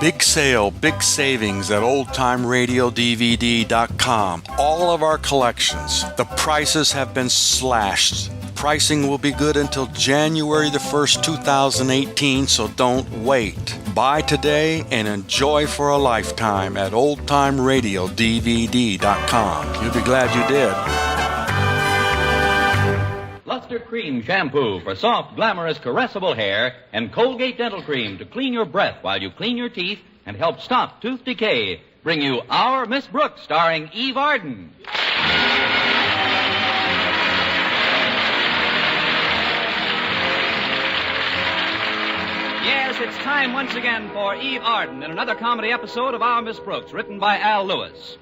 Big sale, big savings at oldtimeradiodvd.com. All of our collections. The prices have been slashed. Pricing will be good until January the 1st, 2018, so don't wait. Buy today and enjoy for a lifetime at oldtimeradiodvd.com. You'll be glad you did. Luster Cream Shampoo for soft, glamorous, caressable hair, and Colgate Dental Cream to clean your breath while you clean your teeth and help stop tooth decay. Bring you Our Miss Brooks, starring Eve Arden. Yes, it's time once again for Eve Arden in another comedy episode of Our Miss Brooks, written by Al Lewis.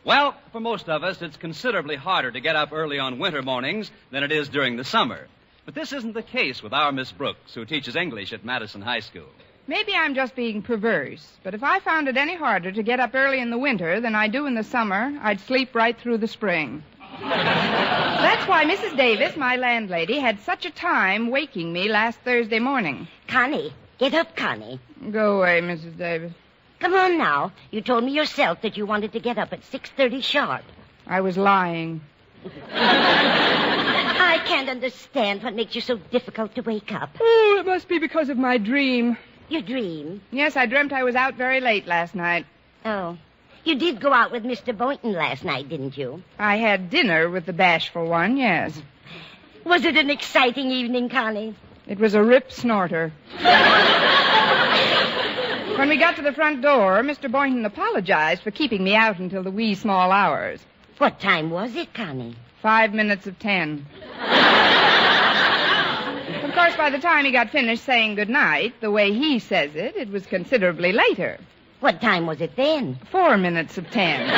Well, for most of us, it's considerably harder to get up early on winter mornings than it is during the summer. But this isn't the case with our Miss Brooks, who teaches English at Madison High School. Maybe I'm just being perverse, but if I found it any harder to get up early in the winter than I do in the summer, I'd sleep right through the spring. That's why Mrs. Davis, my landlady, had such a time waking me last Thursday morning. Connie, get up, Connie. Go away, Mrs. Davis. Come on now. You told me yourself that you wanted to get up at 6:30 sharp. I was lying. I can't understand what makes you so difficult to wake up. Oh, it must be because of my dream. Your dream? Yes, I dreamt I was out very late last night. Oh. You did go out with Mr. Boynton last night, didn't you? I had dinner with the bashful one, yes. Was it an exciting evening, Connie? It was a rip snorter. When we got to the front door, Mr. Boynton apologized for keeping me out until the wee small hours. What time was it, Connie? 5 minutes of 10. Of course, by the time he got finished saying goodnight, the way he says it, it was considerably later. What time was it then? 4 minutes of 10. Well,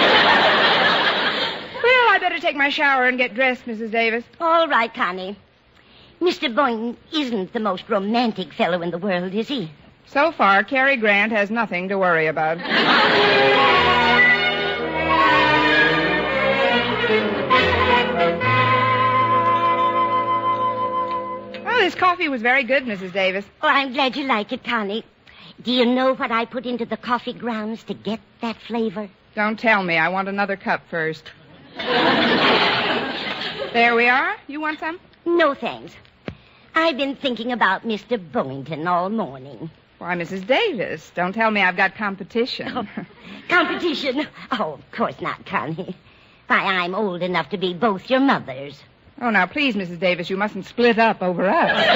I better take my shower and get dressed, Mrs. Davis. All right, Connie. Mr. Boynton isn't the most romantic fellow in the world, is he? So far, Cary Grant has nothing to worry about. Oh, this coffee was very good, Mrs. Davis. Oh, I'm glad you like it, Connie. Do you know what I put into the coffee grounds to get that flavor? Don't tell me. I want another cup first. There we are. You want some? No, thanks. I've been thinking about Mr. Boynton all morning. Why, Mrs. Davis, don't tell me I've got competition. Oh, competition? Oh, of course not, Connie. Why, I'm old enough to be both your mothers. Oh, now, please, Mrs. Davis, you mustn't split up over us.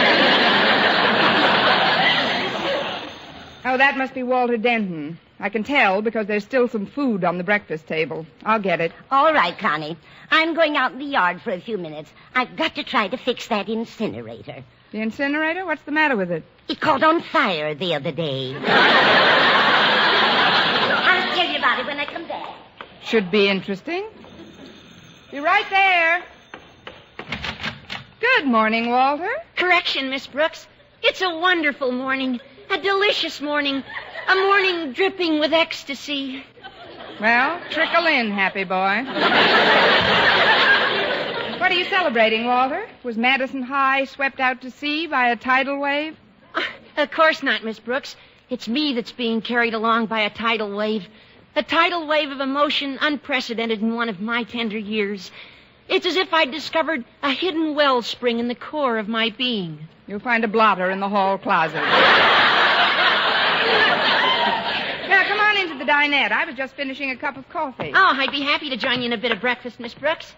Oh, that must be Walter Denton. I can tell because there's still some food on the breakfast table. I'll get it. All right, Connie. I'm going out in the yard for a few minutes. I've got to try to fix that incinerator. The incinerator? What's the matter with it? It caught on fire the other day. I'll tell you about it when I come back. Should be interesting. Be right there. Good morning, Walter. Correction, Miss Brooks. It's a wonderful morning. A delicious morning. A morning dripping with ecstasy. Well, trickle in, happy boy. What are you celebrating, Walter? Was Madison High swept out to sea by a tidal wave? Of course not, Miss Brooks. It's me that's being carried along by a tidal wave. A tidal wave of emotion unprecedented in one of my tender years. It's as if I'd discovered a hidden wellspring in the core of my being. You'll find a blotter in the hall closet. Now, come on into the dinette. I was just finishing a cup of coffee. Oh, I'd be happy to join you in a bit of breakfast, Miss Brooks.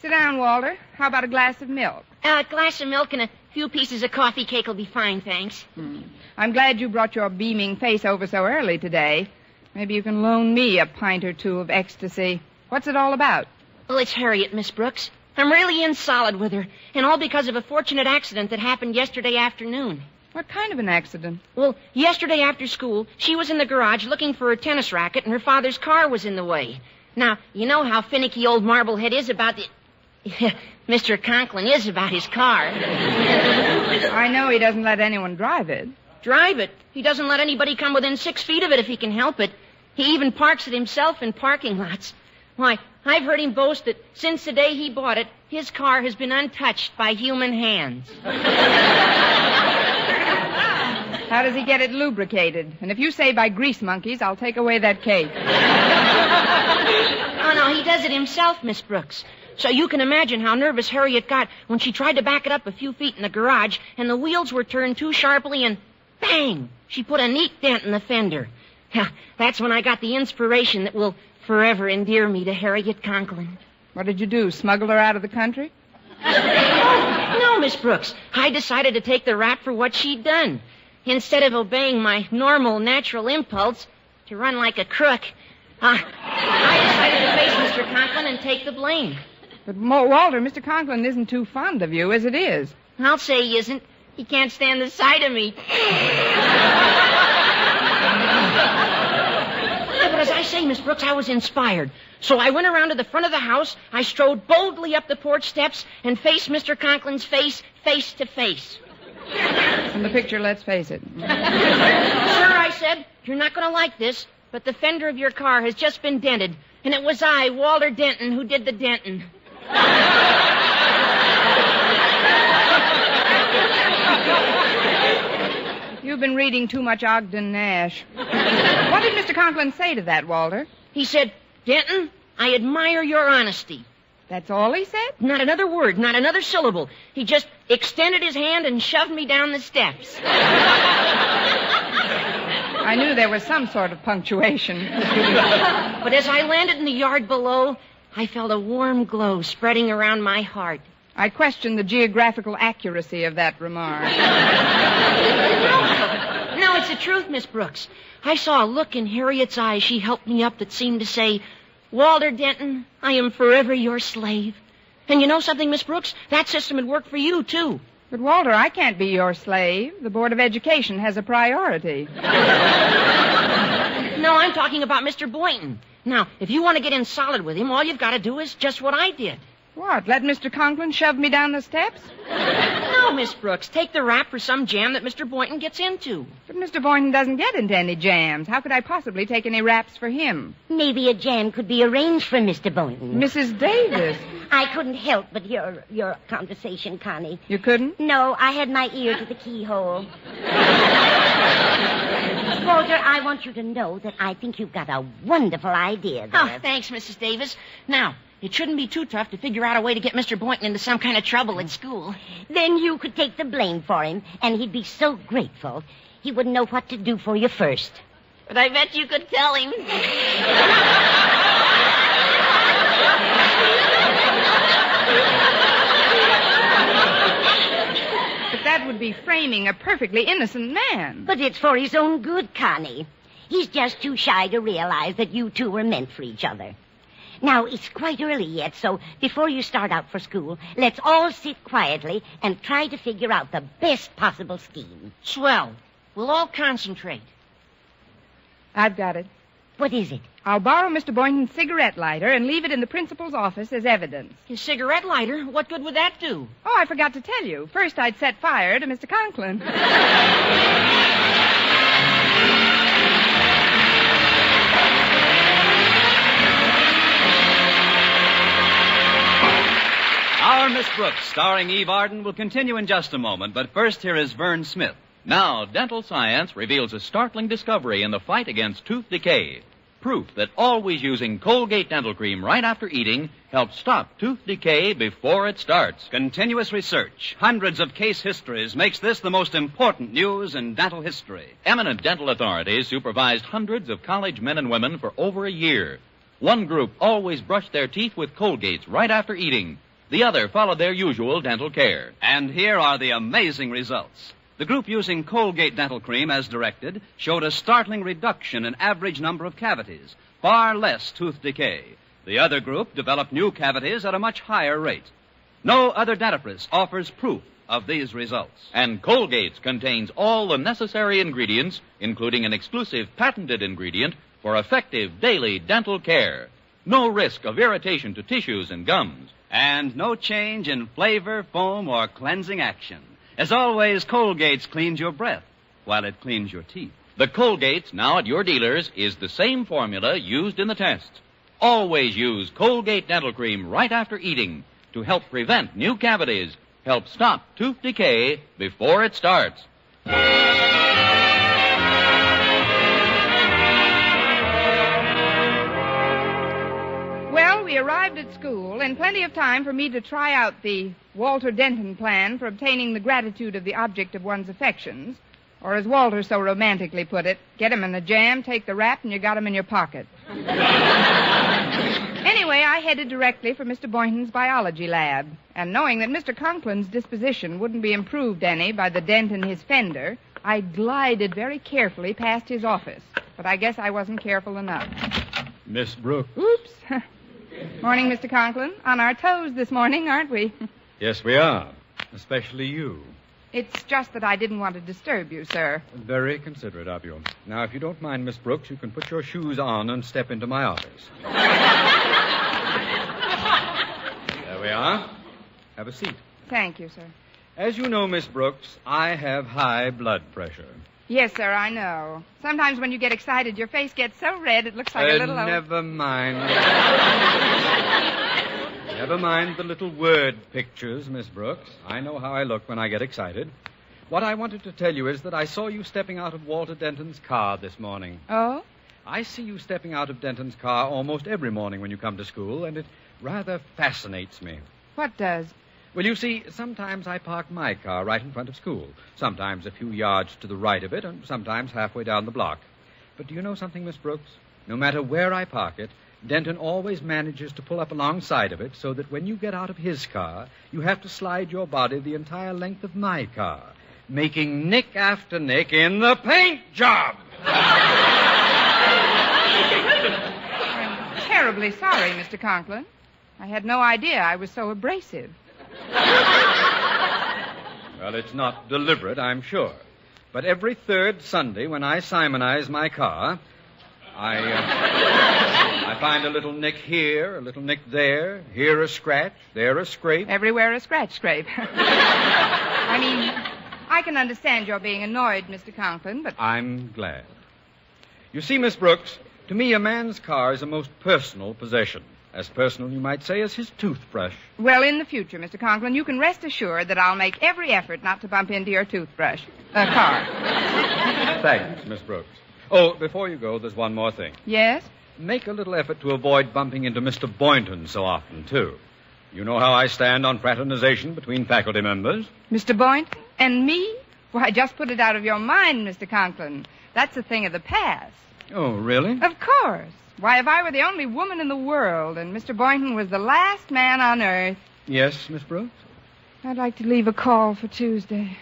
Sit down, Walter. How about a glass of milk? A glass of milk and a few pieces of coffee cake will be fine, thanks. I'm glad you brought your beaming face over so early today. Maybe you can loan me a pint or two of ecstasy. What's it all about? Well, it's Harriet, Miss Brooks. I'm really in solid with her, and all because of a fortunate accident that happened yesterday afternoon. What kind of an accident? Well, yesterday after school, she was in the garage looking for her tennis racket, and her father's car was in the way. Now, you know how finicky old Marblehead is about the... Mr. Conklin is about his car. I know he doesn't let anyone drive it. Drive it? He doesn't let anybody come within 6 feet of it if he can help it. He even parks it himself in parking lots. Why, I've heard him boast that since the day he bought it, his car has been untouched by human hands. How does he get it lubricated? And if you say by grease monkeys, I'll take away that cake. Oh, no, he does it himself, Miss Brooks. So you can imagine how nervous Harriet got when she tried to back it up a few feet in the garage, and the wheels were turned too sharply, and bang! She put a neat dent in the fender. That's when I got the inspiration that will forever endear me to Harriet Conklin. What did you do, smuggle her out of the country? No, Miss Brooks. I decided to take the rap for what she'd done. Instead of obeying my normal, natural impulse to run like a crook, I decided to face Mr. Conklin and take the blame. But, Walter, Mr. Conklin isn't too fond of you as it is. I'll say he isn't. He can't stand the sight of me. But as I say, Miss Brooks, I was inspired. So I went around to the front of the house, I strode boldly up the porch steps, and faced Mr. Conklin's face to face. In the picture, let's face it. Sir, I said, you're not going to like this, but the fender of your car has just been dented, and it was I, Walter Denton, who did the denting. You've been reading too much Ogden Nash. What did Mr. Conklin say to that, Walter? He said, Denton, I admire your honesty. That's all he said? Not another word, not another syllable. He just extended his hand and shoved me down the steps. I knew there was some sort of punctuation. But as I landed in the yard below, I felt a warm glow spreading around my heart. I question the geographical accuracy of that remark. No, it's the truth, Miss Brooks. I saw a look in Harriet's eyes she helped me up that seemed to say, Walter Denton, I am forever your slave. And you know something, Miss Brooks? That system would work for you, too. But, Walter, I can't be your slave. The Board of Education has a priority. No, I'm talking about Mr. Boynton. Now, if you want to get in solid with him, all you've got to do is just what I did. What, let Mr. Conklin shove me down the steps? No, Miss Brooks, take the rap for some jam that Mr. Boynton gets into. But Mr. Boynton doesn't get into any jams. How could I possibly take any raps for him? Maybe a jam could be arranged for Mr. Boynton. Mrs. Davis. I couldn't help but hear your conversation, Connie. You couldn't? No, I had my ear to the keyhole. Walter, I want you to know that I think you've got a wonderful idea there. Oh, thanks, Mrs. Davis. Now, it shouldn't be too tough to figure out a way to get Mr. Boynton into some kind of trouble at school. Then you could take the blame for him, and he'd be so grateful. He wouldn't know what to do for you first. But I bet you could tell him. But that would be framing a perfectly innocent man. But it's for his own good, Connie. He's just too shy to realize that you two were meant for each other. Now, it's quite early yet, so before you start out for school, let's all sit quietly and try to figure out the best possible scheme. Swell. We'll all concentrate. I've got it. What is it? I'll borrow Mr. Boynton's cigarette lighter and leave it in the principal's office as evidence. His cigarette lighter? What good would that do? Oh, I forgot to tell you. First, I'd set fire to Mr. Conklin. Our Miss Brooks, starring Eve Arden, will continue in just a moment, but first here is Vern Smith. Now, dental science reveals a startling discovery in the fight against tooth decay. Proof that always using Colgate dental cream right after eating helps stop tooth decay before it starts. Continuous research, hundreds of case histories, makes this the most important news in dental history. Eminent dental authorities supervised hundreds of college men and women for over a year. One group always brushed their teeth with Colgates right after eating. The other followed their usual dental care. And here are the amazing results. The group using Colgate dental cream as directed showed a startling reduction in average number of cavities, far less tooth decay. The other group developed new cavities at a much higher rate. No other dentifrice offers proof of these results. And Colgate's contains all the necessary ingredients, including an exclusive patented ingredient for effective daily dental care. No risk of irritation to tissues and gums. And no change in flavor, foam, or cleansing action. As always, Colgate's cleans your breath while it cleans your teeth. The Colgate's now at your dealers is the same formula used in the tests. Always use Colgate dental cream right after eating to help prevent new cavities, help stop tooth decay before it starts. arrived at school in plenty of time for me to try out the Walter Denton plan for obtaining the gratitude of the object of one's affections. Or as Walter so romantically put it, get 'em in a jam, take the rap, and you got 'em in your pocket. Anyway, I headed directly for Mr. Boynton's biology lab. And knowing that Mr. Conklin's disposition wouldn't be improved any by the dent in his fender, I glided very carefully past his office. But I guess I wasn't careful enough. Miss Brooks. Oops. Morning, Mr. Conklin. On our toes this morning, aren't we? Yes, we are. Especially you. It's just that I didn't want to disturb you, sir. Very considerate of you. Now, if you don't mind, Miss Brooks, you can put your shoes on and step into my office. There we are. Have a seat. Thank you, sir. As you know, Miss Brooks, I have high blood pressure. Yes, sir, I know. Sometimes when you get excited, your face gets so red it looks like a little... Never mind. Never mind the little word pictures, Miss Brooks. I know how I look when I get excited. What I wanted to tell you is that I saw you stepping out of Walter Denton's car this morning. Oh? I see you stepping out of Denton's car almost every morning when you come to school, and it rather fascinates me. What does? Well, you see, sometimes I park my car right in front of school, sometimes a few yards to the right of it, and sometimes halfway down the block. But do you know something, Miss Brooks? No matter where I park it, Denton always manages to pull up alongside of it so that when you get out of his car, you have to slide your body the entire length of my car, making nick after nick in the paint job. I'm terribly sorry, Mr. Conklin. I had no idea I was so abrasive. Well, it's not deliberate, I'm sure. But every third Sunday when I simonize my car, I find a little nick here, a little nick there, here a scratch, there a scrape. Everywhere a scrape. I mean, I can understand your being annoyed, Mr. Conklin, but... I'm glad. You see, Miss Brooks, to me a man's car is a most personal possession. As personal, you might say, as his toothbrush. Well, in the future, Mr. Conklin, you can rest assured that I'll make every effort not to bump into your car. Thanks, Miss Brooks. Oh, before you go, there's one more thing. Yes? Make a little effort to avoid bumping into Mr. Boynton so often, too. You know how I stand on fraternization between faculty members. Mr. Boynton? And me? Why, just put it out of your mind, Mr. Conklin. That's a thing of the past. Oh, really? Of course. Why, if I were the only woman in the world and Mr. Boynton was the last man on earth... Yes, Miss Brooks? I'd like to leave a call for Tuesday.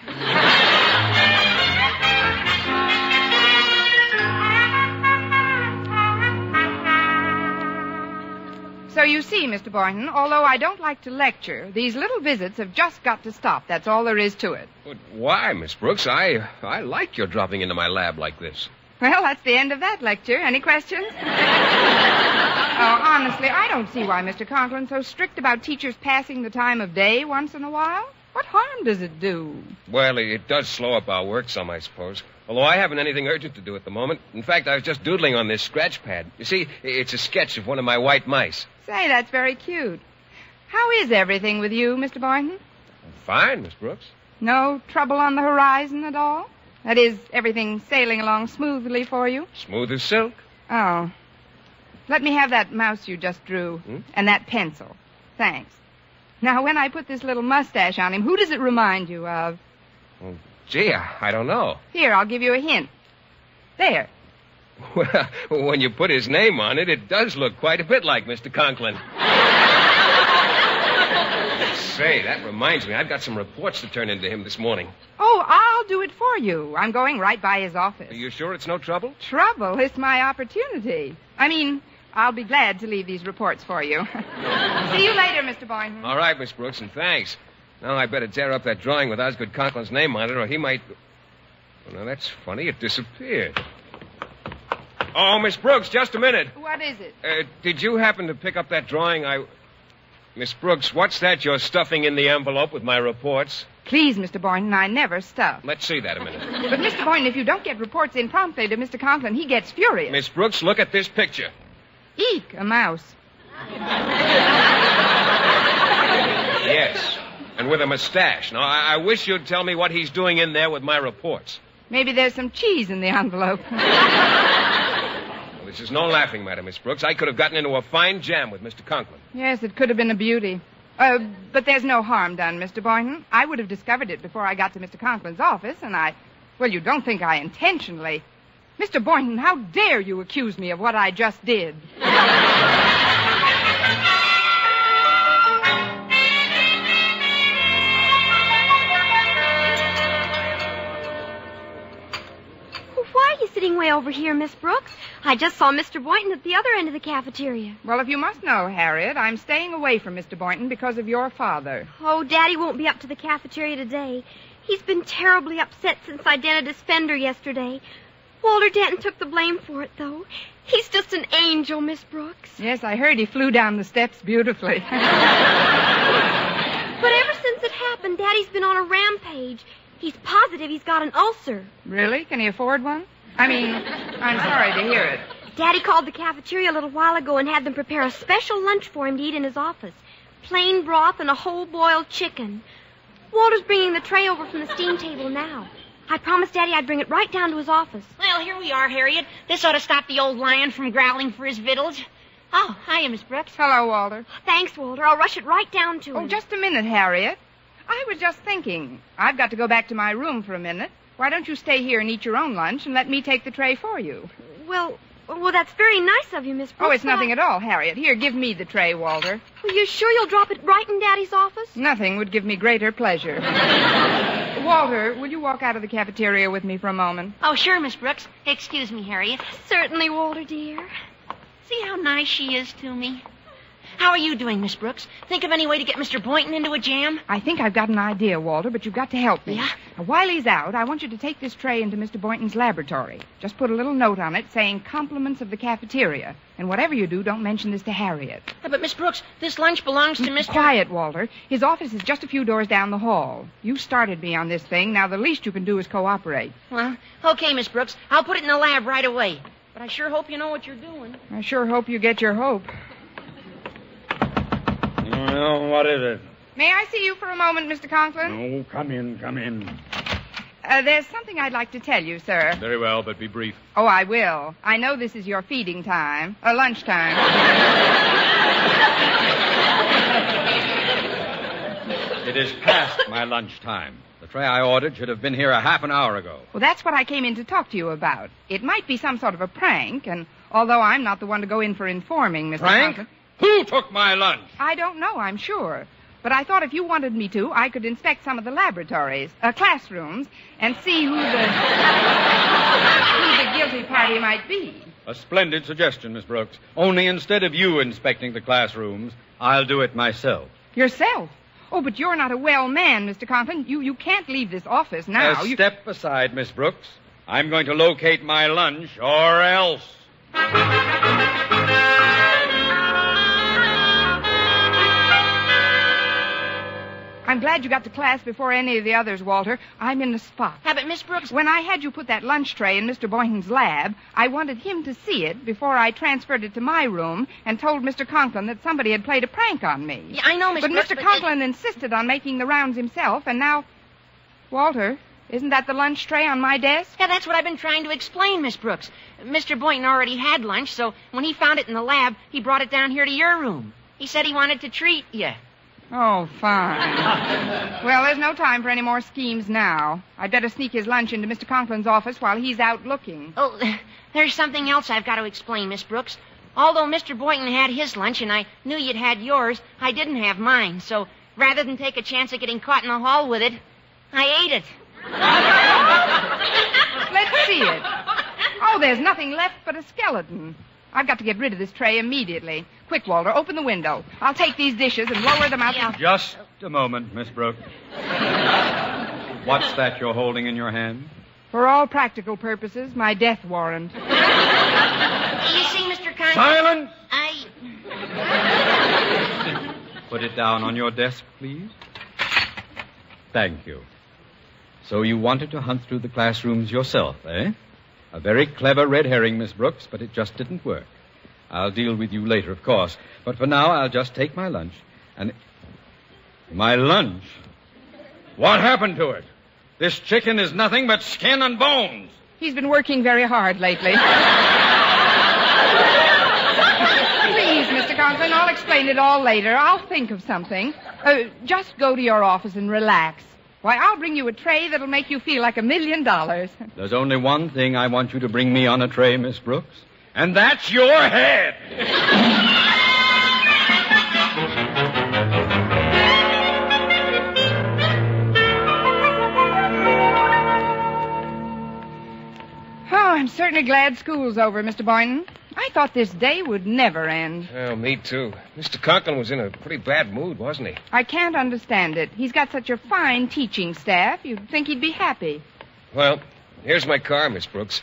So you see, Mr. Boynton, although I don't like to lecture, these little visits have just got to stop. That's all there is to it. But why, Miss Brooks? I like your dropping into my lab like this. Well, that's the end of that lecture. Any questions? Oh, honestly, I don't see why Mr. Conklin's so strict about teachers passing the time of day once in a while. What harm does it do? Well, it does slow up our work some, I suppose. Although I haven't anything urgent to do at the moment. In fact, I was just doodling on this scratch pad. You see, it's a sketch of one of my white mice. Say, that's very cute. How is everything with you, Mr. Boynton? Fine, Miss Brooks. No trouble on the horizon at all? That is, everything sailing along smoothly for you? Smooth as silk. Oh. Let me have that mouse you just drew. And that pencil. Thanks. Now, when I put this little mustache on him, who does it remind you of? Oh, gee, I don't know. Here, I'll give you a hint. There. Well, when you put his name on it, it does look quite a bit like Mr. Conklin. Say, that reminds me. I've got some reports to turn into him this morning. Oh, I'll do it for you. I'm going right by his office. Are you sure it's no trouble? Trouble? It's my opportunity. I mean, I'll be glad to leave these reports for you. See you later, Mr. Boynton. All right, Miss Brooks, and thanks. Now I better tear up that drawing with Osgood Conklin's name on it, or he might... Well, now, that's funny. It disappeared. Oh, Miss Brooks, just a minute. What is it? Did you happen to pick up that drawing Miss Brooks, what's that you're stuffing in the envelope with my reports? Please, Mr. Boynton, I never stuff. Let's see that a minute. But, Mr. Boynton, if you don't get reports in promptly to Mr. Conklin, he gets furious. Miss Brooks, look at this picture. Eek, a mouse. Yes, and with a mustache. Now, I wish you'd tell me what he's doing in there with my reports. Maybe there's some cheese in the envelope. Well, This is no laughing matter, Miss Brooks. I could have gotten into a fine jam with Mr. Conklin. Yes, it could have been a beauty. But there's no harm done, Mr. Boynton. I would have discovered it before I got to Mr. Conklin's office, and well, you don't think I intentionally... Mr. Boynton, how dare you accuse me of what I just did? Why are you sitting way over here, Miss Brooks? I just saw Mr. Boynton at the other end of the cafeteria. Well, if you must know, Harriet, I'm staying away from Mr. Boynton because of your father. Oh, Daddy won't be up to the cafeteria today. He's been terribly upset since I dented his fender yesterday. Walter Denton took the blame for it, though. He's just an angel, Miss Brooks. Yes, I heard he flew down the steps beautifully. But ever since it happened, Daddy's been on a rampage. He's positive he's got an ulcer. Really? Can he afford one? I'm sorry to hear it. Daddy called the cafeteria a little while ago and had them prepare a special lunch for him to eat in his office. Plain broth and a whole boiled chicken. Walter's bringing the tray over from the steam table now. I promised Daddy I'd bring it right down to his office. Well, here we are, Harriet. This ought to stop the old lion from growling for his victuals. Oh, hiya, Miss Brooks. Hello, Walter. Thanks, Walter. I'll rush it right down to him. Oh, just a minute, Harriet. I was just thinking. I've got to go back to my room for a minute. Why don't you stay here and eat your own lunch and let me take the tray for you? Well, that's very nice of you, Miss Brooks. Oh, it's nothing at all, Harriet. Here, give me the tray, Walter. Are you sure you'll drop it right in Daddy's office? Nothing would give me greater pleasure. Walter, will you walk out of the cafeteria with me for a moment? Oh, sure, Miss Brooks. Excuse me, Harriet. Certainly, Walter, dear. See how nice she is to me? How are you doing, Miss Brooks? Think of any way to get Mr. Boynton into a jam? I think I've got an idea, Walter, but you've got to help me. Yeah? Now, while he's out, I want you to take this tray into Mr. Boynton's laboratory. Just put a little note on it saying compliments of the cafeteria. And whatever you do, don't mention this to Harriet. But, Miss Brooks, this lunch belongs to Mr. Quiet, Walter. His office is just a few doors down the hall. You started me on this thing. Now, the least you can do is cooperate. Well, okay, Miss Brooks. I'll put it in the lab right away. But I sure hope you know what you're doing. I sure hope you get your hope. Well, what is it? May I see you for a moment, Mr. Conklin? Oh, come in. There's something I'd like to tell you, sir. Very well, but be brief. Oh, I will. I know this is your feeding time. Lunchtime. It is past my lunchtime. The tray I ordered should have been here a half an hour ago. Well, that's what I came in to talk to you about. It might be some sort of a prank, and although I'm not the one to go in for informing, Mr. Prank? Conklin... Who took my lunch? I don't know, I'm sure. But I thought if you wanted me to, I could inspect some of the laboratories, classrooms, and see who the guilty party might be. A splendid suggestion, Miss Brooks. Only instead of you inspecting the classrooms, I'll do it myself. Yourself? Oh, but you're not a well man, Mr. Conklin. You can't leave this office now. Step aside, Miss Brooks. I'm going to locate my lunch, or else. I'm glad you got to class before any of the others, Walter. I'm in the spot. But, Miss Brooks... When I had you put that lunch tray in Mr. Boynton's lab, I wanted him to see it before I transferred it to my room and told Mr. Conklin that somebody had played a prank on me. Yeah, I know, Miss Brooks, But Mr. Conklin insisted on making the rounds himself, and now... Walter, isn't that the lunch tray on my desk? Yeah, that's what I've been trying to explain, Miss Brooks. Mr. Boynton already had lunch, so when he found it in the lab, he brought it down here to your room. He said he wanted to treat you. Oh, fine. Well, there's no time for any more schemes now. I'd better sneak his lunch into Mr. Conklin's office while he's out looking. Oh, there's something else I've got to explain, Miss Brooks. Although Mr. Boynton had his lunch and I knew you'd had yours, I didn't have mine. So rather than take a chance of getting caught in the hall with it, I ate it. Let's see it. Oh, there's nothing left but a skeleton. I've got to get rid of this tray immediately. Quick, Walter, open the window. I'll take these dishes and lower them out. Yeah. Just a moment, Miss Brooks. What's that you're holding in your hand? For all practical purposes, my death warrant. You see, Mr. Conklin? Silence! I... Put it down on your desk, please. Thank you. So you wanted to hunt through the classrooms yourself, eh? A very clever red herring, Miss Brooks, but it just didn't work. I'll deal with you later, of course. But for now, I'll just take my lunch and... My lunch? What happened to it? This chicken is nothing but skin and bones. He's been working very hard lately. explain it all later. I'll think of something. Just go to your office and relax. Why, I'll bring you a tray that'll make you feel like $1 million. There's only one thing I want you to bring me on a tray, Miss Brooks, and that's your head. Oh, I'm certainly glad school's over, Mr. Boynton. I thought this day would never end. Well, me too. Mr. Conklin was in a pretty bad mood, wasn't he? I can't understand it. He's got such a fine teaching staff. You'd think he'd be happy. Well, here's my car, Miss Brooks.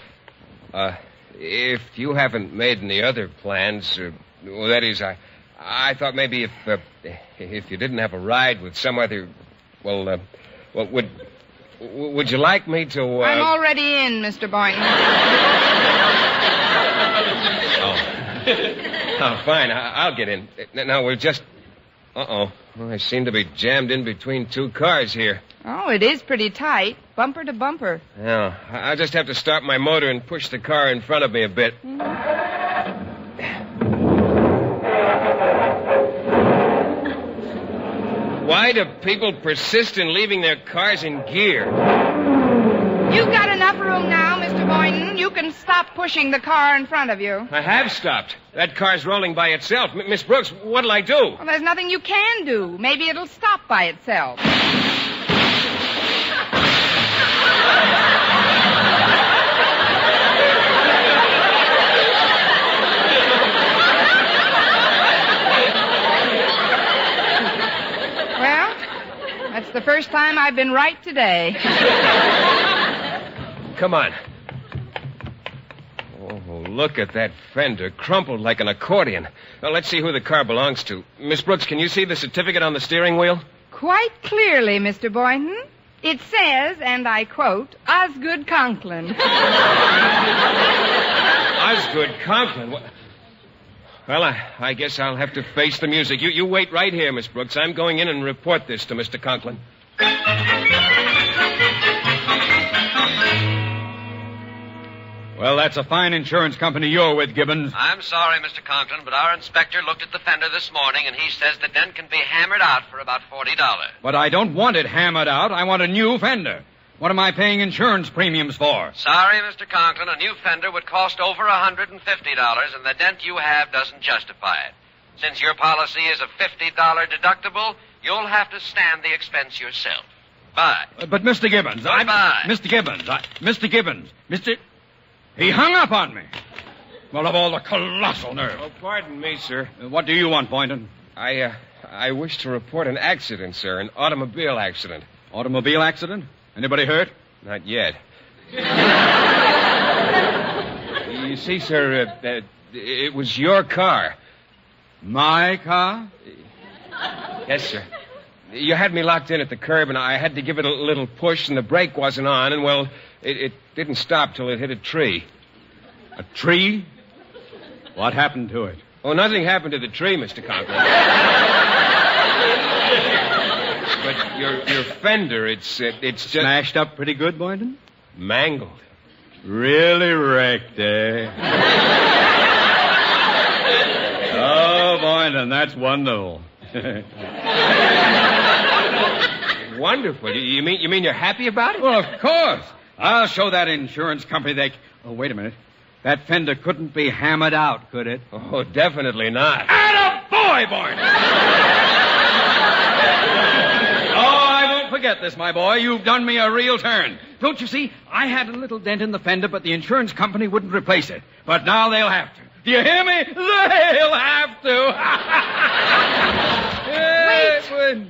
If you haven't made any other plans, well, that is, I thought maybe if you didn't have a ride with some other, well, would you like me to? I'm already in, Mr. Boynton. Oh, fine. I'll get in. Now, we'll just... Uh-oh. Well, I seem to be jammed in between two cars here. Oh, it is pretty tight. Bumper to bumper. Yeah. I'll just have to start my motor and push the car in front of me a bit. Why do people persist in leaving their cars in gear? You've got enough room now, Mr. Boynton. You can stop pushing the car in front of you. I have stopped. That car's rolling by itself. Miss Brooks, what'll I do? Well, there's nothing you can do. Maybe it'll stop by itself. Well, that's the first time I've been right today. Come on. Oh, look at that fender, crumpled like an accordion. Now, let's see who the car belongs to. Miss Brooks, can you see the certificate on the steering wheel? Quite clearly, Mr. Boynton. It says, and I quote, Osgood Conklin. Osgood Conklin? Well, I guess I'll have to face the music. You wait right here, Miss Brooks. I'm going in and report this to Mr. Conklin. Well, that's a fine insurance company you're with, Gibbons. I'm sorry, Mr. Conklin, but our inspector looked at the fender this morning, and he says the dent can be hammered out for about $40. But I don't want it hammered out. I want a new fender. What am I paying insurance premiums for? Sorry, Mr. Conklin, a new fender would cost over $150, and the dent you have doesn't justify it. Since your policy is a $50 deductible, you'll have to stand the expense yourself. Bye. But Mr. Gibbons, Goodbye. Mr. Gibbons, he hung up on me. Well, of all the colossal nerve. Oh, pardon me, sir. What do you want, Boynton? I wish to report an accident, sir. An automobile accident. Automobile accident? Anybody hurt? Not yet. You see, sir, it was your car. My car? Yes, sir. You had me locked in at the curb, and I had to give it a little push, and the brake wasn't on, and, well, it didn't stop till it hit a tree. A tree? What happened to it? Oh, nothing happened to the tree, Mr. Conklin. But your fender, it's just... Smashed up pretty good, Boynton? Mangled. Really wrecked, eh? Oh, Boynton, that's wonderful. Wonderful. You mean you're happy about it? Well, of course. I'll show that insurance company they... Oh, wait a minute. That fender couldn't be hammered out, could it? Oh, definitely not. Attaboy, Boynton! Oh, I won't forget this, my boy. You've done me a real turn. Don't you see? I had a little dent in the fender, but the insurance company wouldn't replace it. But now they'll have to. Do you hear me? They'll have to. Wait.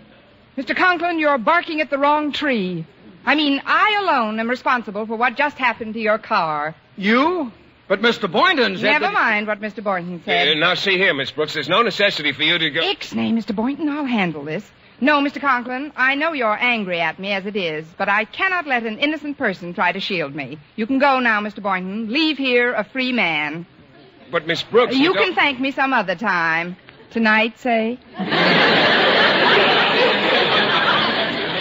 Mr. Conklin, you're barking at the wrong tree. I mean, I alone am responsible for what just happened to your car. You? But Mr. Boynton said Never mind what Mr. Boynton said. Now, see here, Miss Brooks, there's no necessity for you to go... Ixnay, Mr. Boynton, I'll handle this. No, Mr. Conklin, I know you're angry at me as it is, but I cannot let an innocent person try to shield me. You can go now, Mr. Boynton. Leave here a free man. But, Miss Brooks... You can thank me some other time. Tonight, say.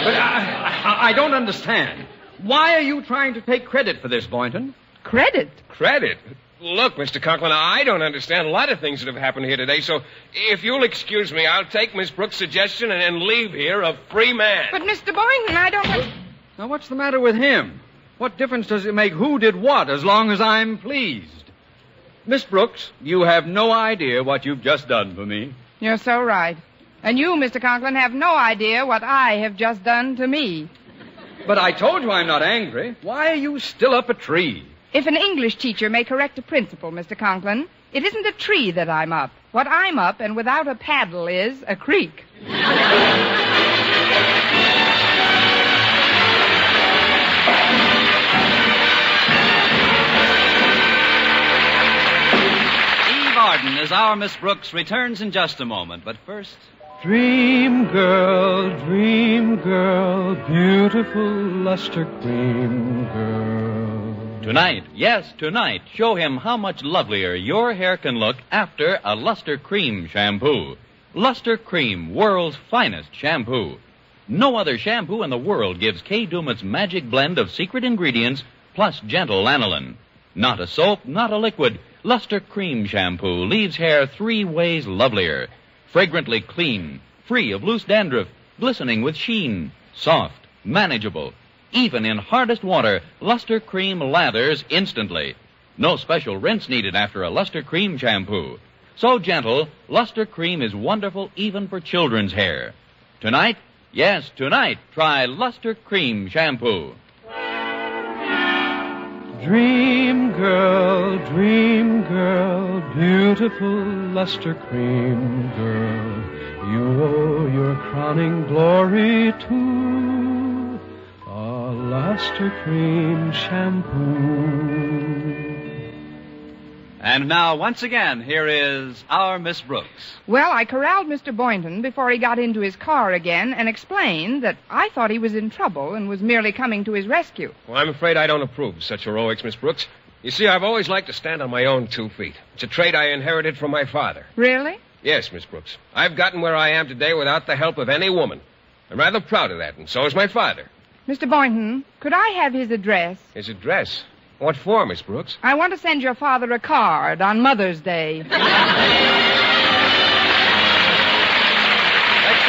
But I don't understand. Why are you trying to take credit for this, Boynton? Credit? Credit? Look, Mr. Conklin, I don't understand a lot of things that have happened here today, so if you'll excuse me, I'll take Miss Brooks' suggestion and leave here a free man. But, Mr. Boynton, I don't... Now, what's the matter with him? What difference does it make who did what as long as I'm pleased? Miss Brooks, you have no idea what you've just done for me. You're so right. And you, Mr. Conklin, have no idea what I have just done to me. But I told you I'm not angry. Why are you still up a tree? If an English teacher may correct a principal, Mr. Conklin, it isn't a tree that I'm up. What I'm up, and without a paddle, is a creek. Eve Arden as our Miss Brooks returns in just a moment. But first... Dream girl, beautiful luster cream girl. Tonight, yes, tonight, show him how much lovelier your hair can look after a Luster Cream shampoo. Luster Cream, world's finest shampoo. No other shampoo in the world gives Kay Daumit's magic blend of secret ingredients plus gentle lanolin. Not a soap, not a liquid. Luster Cream shampoo leaves hair 3 ways lovelier. Fragrantly clean, free of loose dandruff, glistening with sheen, soft, manageable. Even in hardest water, Luster Cream lathers instantly. No special rinse needed after a Luster Cream shampoo. So gentle, Luster Cream is wonderful even for children's hair. Tonight, yes, tonight, try Luster Cream shampoo. Dream girl, beautiful luster cream girl. You owe your crowning glory to a luster cream shampoo. And now, once again, here is our Miss Brooks. Well, I corralled Mr. Boynton before he got into his car again and explained that I thought he was in trouble and was merely coming to his rescue. Well, I'm afraid I don't approve of such heroics, Miss Brooks. You see, I've always liked to stand on my own 2 feet. It's a trait I inherited from my father. Really? Yes, Miss Brooks. I've gotten where I am today without the help of any woman. I'm rather proud of that, and so is my father. Mr. Boynton, could I have his address? His address? What for, Miss Brooks? I want to send your father a card on Mother's Day. Next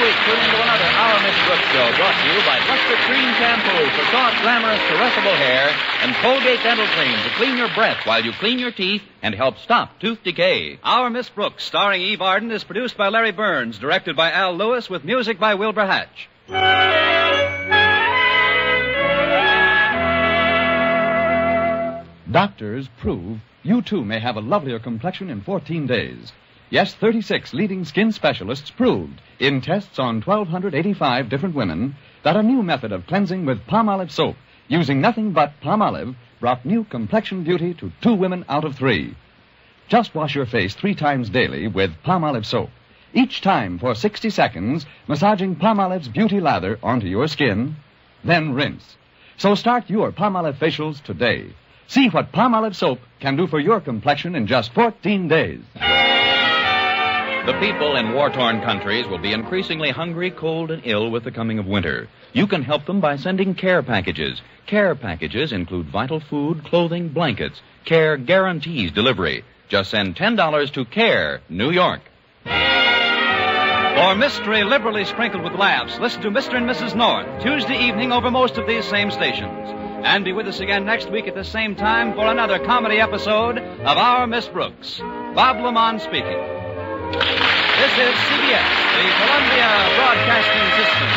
week, tune into another Our Miss Brooks show brought to you by Luster Cream Shampoo for soft, glamorous, caressable hair and Colgate Dental Cream to clean your breath while you clean your teeth and help stop tooth decay. Our Miss Brooks, starring Eve Arden, is produced by Larry Burns, directed by Al Lewis, with music by Wilbur Hatch. Doctors prove you too may have a lovelier complexion in 14 days. Yes, 36 leading skin specialists proved in tests on 1,285 different women that a new method of cleansing with Palmolive soap using nothing but Palmolive brought new complexion beauty to 2 women out of 3. Just wash your face 3 times daily with Palmolive soap. Each time for 60 seconds, massaging Palmolive's beauty lather onto your skin, then rinse. So start your Palmolive facials today. See what Palmolive soap can do for your complexion in just 14 days. The people in war-torn countries will be increasingly hungry, cold, and ill with the coming of winter. You can help them by sending care packages. Care packages include vital food, clothing, blankets. Care guarantees delivery. Just send $10 to Care, New York. For mystery liberally sprinkled with laughs, listen to Mr. and Mrs. North, Tuesday evening over most of these same stations. And be with us again next week at the same time for another comedy episode of Our Miss Brooks. Bob Lamont speaking. This is CBS, the Columbia Broadcasting System.